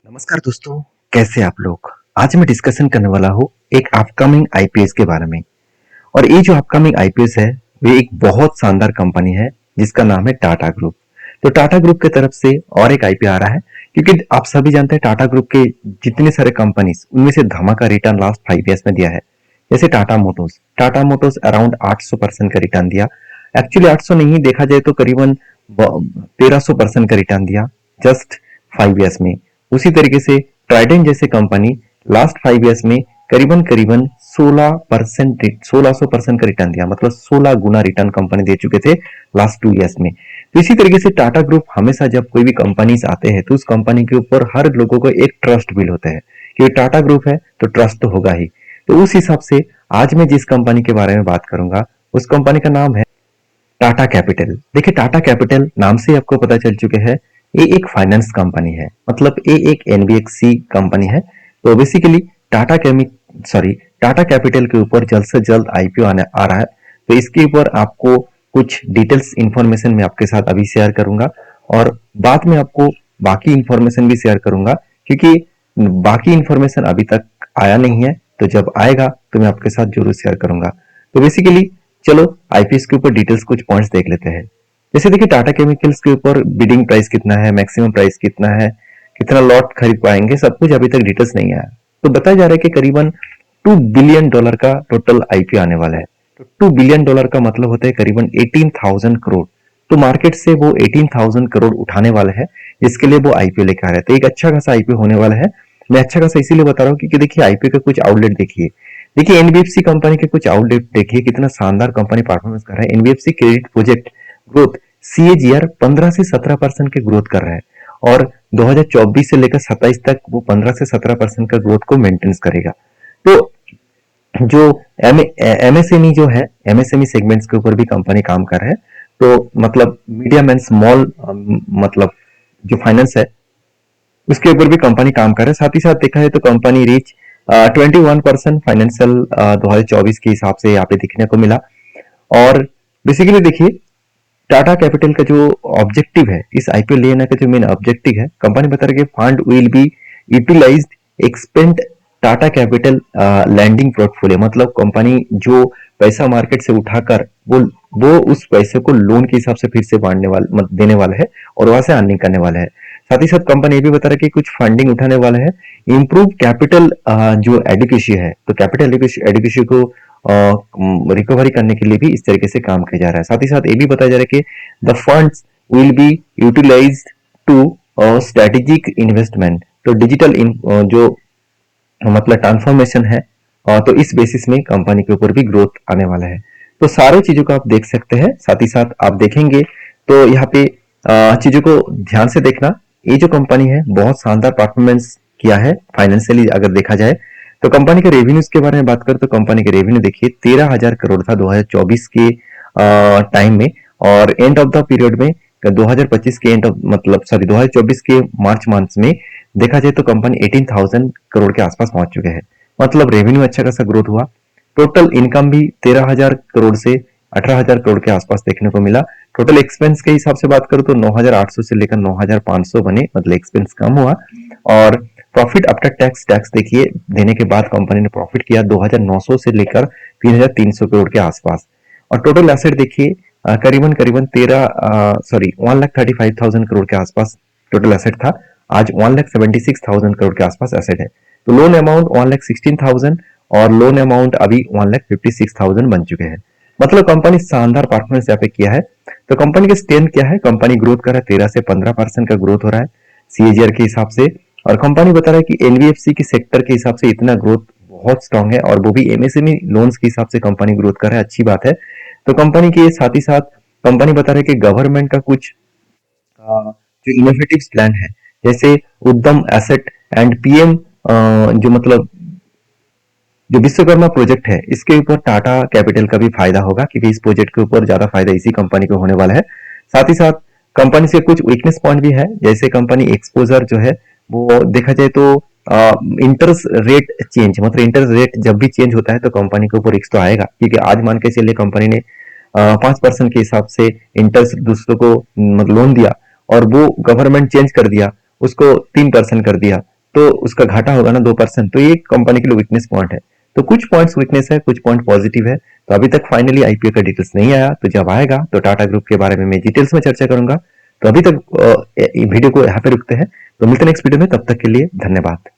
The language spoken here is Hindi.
नमस्कार दोस्तों, कैसे आप लोग। आज मैं डिस्कशन करने वाला हूँ एक अपकमिंग आईपीएस के बारे में। और ये जो अपकमिंग आईपीएस है वे एक बहुत शानदार कंपनी है जिसका नाम है टाटा ग्रुप। तो टाटा ग्रुप की तरफ से और एक आईपीओ आ रहा है, क्योंकि आप सभी जानते हैं टाटा ग्रुप के जितने सारे कंपनीज उनमें से धमाका रिटर्न लास्ट 5 ईयर्स में दिया है। जैसे टाटा मोटर्स अराउंड 800% का रिटर्न दिया। एक्चुअली 800 नहीं, देखा जाए तो करीबन 1300% का रिटर्न दिया जस्ट 5 ईयर्स में। उसी तरीके से ट्राइडेंट जैसे कंपनी लास्ट 5 ईयर्स में करीबन करीबन 1600% का रिटर्न दिया, मतलब 16 गुना रिटर्न कंपनी दे चुके थे लास्ट 2 ईयर्स में। तो इसी तरीके से टाटा ग्रुप हमेशा जब कोई भी कंपनीज आते हैं तो उस कंपनी के ऊपर हर लोगों को एक ट्रस्ट बिल्ड होता है, क्योंकि टाटा ग्रुप है तो ट्रस्ट तो होगा ही। तो उस हिसाब से आज मैं जिस कंपनी के बारे में बात करूंगा उस कंपनी का नाम है टाटा कैपिटल। देखिए, टाटा कैपिटल नाम से आपको पता चल चुके हैं ये एक फाइनेंस कंपनी है, मतलब ये एक एनबीएफसी कंपनी है। तो basically Tata chemic sorry Tata capital के ऊपर जल्द से जल्द आईपीओ आने आ रहा है। तो इसके ऊपर आपको कुछ डिटेल्स इंफॉर्मेशन मैं आपके साथ अभी शेयर करूंगा, और बाद में आपको बाकी इंफॉर्मेशन भी शेयर करूंगा, क्योंकि बाकी इंफॉर्मेशन अभी तक आया नहीं है। तो जब आएगा तो मैं आपके साथ जरूर शेयर करूंगा। तो बेसिकली चलो आईपीएस के ऊपर डिटेल्स कुछ पॉइंट्स देख लेते हैं। जैसे देखिए, टाटा केमिकल्स के ऊपर बिडिंग प्राइस कितना है, मैक्सिमम प्राइस कितना है, कितना लॉट खरीद पाएंगे, सब कुछ अभी तक डिटेल्स नहीं आया। तो बताया जा रहा है कि करीबन $2 बिलियन का टोटल आईपीओ आने वाला है। तो $2 बिलियन का मतलब होता है करीबन 18,000 करोड़। तो मार्केट से वो 18,000 करोड़ उठाने वाले हैं, जिसके लिए वो आईपीओ लेकर आ रहे हैं। तो एक अच्छा खासा आईपीओ होने वाला है। मैं अच्छा खासा इसीलिए बता रहा हूँ क्योंकि देखिए आईपीओ के कुछ आउटलेट देखिए एनबीएफसी कंपनी के कुछ आउटलेट देखिए, कितना शानदार कंपनी परफॉर्मेंस कर रहा है। NBFC credit project growth CAGR 15 से 17% के ग्रोथ कर रहा है, और 2024 से लेकर 27 तक वो 15 से 17% का ग्रोथ को मेंटेन करेगा। तो जो एमएसएमई जो है, एमएसएमई सेगमेंट्स के ऊपर भी कंपनी काम कर रहा है। तो मतलब मीडियम एंड स्मॉल, मतलब जो फाइनेंस है उसके ऊपर भी कंपनी काम कर रहा है। साथ ही साथ देखा है तो कंपनी रीच 21% फाइनेंशियल 2024 के हिसाब से यहाँ पे दिखने को मिला। और बेसिकली देखिए, टाटा कैपिटल का जो ऑब्जेक्टिव है, इस आईपीओ लेने का जो मेन ऑब्जेक्टिव है, कंपनी बता रही है fund will be utilized expand Tata capital lending portfolio. मतलब कंपनी जो पैसा मार्केट से उठाकर वो उस पैसे को लोन के हिसाब से फिर से बांटने वाला देने वाला है, और वहां से अर्निंग करने वाला है। साथ ही साथ कंपनी ये भी बता रहा है कि कुछ फंडिंग उठाने वाला है, इम्प्रूव कैपिटल जो एडिक्वेसी है, तो कैपिटल एडिक्वेसी को रिकवरी करने के लिए भी इस तरीके से काम किया जा रहा है। साथ ही साथ ये भी बताया जा रहा है कि the funds will be utilized to strategic investment. तो डिजिटल जो मतलब ट्रांसफॉर्मेशन है, तो इस बेसिस में कंपनी के ऊपर भी ग्रोथ आने वाला है। तो सारे चीजों को आप देख सकते हैं। साथ ही साथ आप देखेंगे तो यहाँ पे चीजों को ध्यान से देखना। ये जो कंपनी है बहुत शानदार परफॉर्मेंस किया है फाइनेंशियली अगर देखा जाए। तो कंपनी के रेवेन्यूज के बारे में बात करें तो कंपनी के रेवेन्यू देखिए 13,000 करोड़ था 2024 के टाइम में, और एंड ऑफ द पीरियड में 2025 के एंड ऑफ मतलब सॉरी 2024 के मार्च मंथ में देखा जाए तो कंपनी 18,000 करोड़ के आसपास पहुंच चुके हैं। मतलब रेवेन्यू अच्छा खासा ग्रोथ हुआ। टोटल इनकम भी 13,000 करोड़ से 18,000 करोड़ के आसपास देखने को मिला। टोटल एक्सपेंस के हिसाब से बात करूं तो 9,800 से लेकर 9,500 बने, मतलब एक्सपेंस कम हुआ। और प्रॉफिट आफ्टर टैक्स टैक्स देखिए देने के बाद कंपनी ने प्रॉफिट किया 2,900 से लेकर 3,300 करोड़ के आसपास। और टोटल एसेट देखिए करीबन करीबन 1,35,000 करोड़ के आसपास टोटल एसेट था। आज 1,76,000 करोड़ के आसपास एसेट है। तो लोन अमाउंट 1,16,000 और लोन अमाउंट अभी 1,56,000 बन चुके हैं। मतलब कंपनी शानदार परफॉर्मेंस यहाँ पे किया है। तो कंपनी के स्ट्रेंथ क्या है, कंपनी ग्रोथ कर रहा है, 13 से 15% का ग्रोथ हो रहा है सीएजीआर के हिसाब से। और कंपनी बता रहा है कि एनबीएफसी के सेक्टर के हिसाब से इतना ग्रोथ बहुत स्ट्रांग है, और वो भी एमएसएमई लोन्स के हिसाब से कंपनी ग्रोथ कर रहा है, अच्छी बात है। तो कंपनी के साथ ही साथ कंपनी बता रहा है कि गवर्नमेंट का कुछ जो इनोवेटिव प्लान है, जैसे उद्यम एसेट एंड पीएम जो मतलब जो विश्वकर्मा प्रोजेक्ट है, इसके ऊपर टाटा कैपिटल का भी फायदा होगा, क्योंकि इस प्रोजेक्ट के ऊपर ज्यादा फायदा इसी कंपनी को होने वाला है। साथ ही साथ कंपनी से कुछ वीकनेस पॉइंट भी है, जैसे कंपनी एक्सपोजर जो है वो देखा जाए तो इंटरेस्ट रेट चेंज, मतलब इंटरेस्ट रेट जब भी चेंज होता है तो कंपनी के ऊपर रिस्क तो आएगा। क्योंकि आज मान के चलिए कंपनी ने 5% के हिसाब से इंटरेस्ट दूसरों को मतलब लोन दिया, और वो गवर्नमेंट चेंज कर दिया, उसको 3% कर दिया। तो उसका घाटा होगा ना 2%, तो ये कंपनी के लिए वीकनेस पॉइंट है। तो कुछ पॉइंट्स वीकनेस है, कुछ पॉइंट पॉजिटिव है। तो अभी तक फाइनली आईपीओ का डिटेल्स नहीं आया, तो जब आएगा तो टाटा ग्रुप के बारे में मैं डिटेल्स में चर्चा करूंगा। तो अभी तक वीडियो को यहाँ पे रुकते हैं, तो मिलते हैं नेक्स्ट वीडियो में, तब तक के लिए धन्यवाद।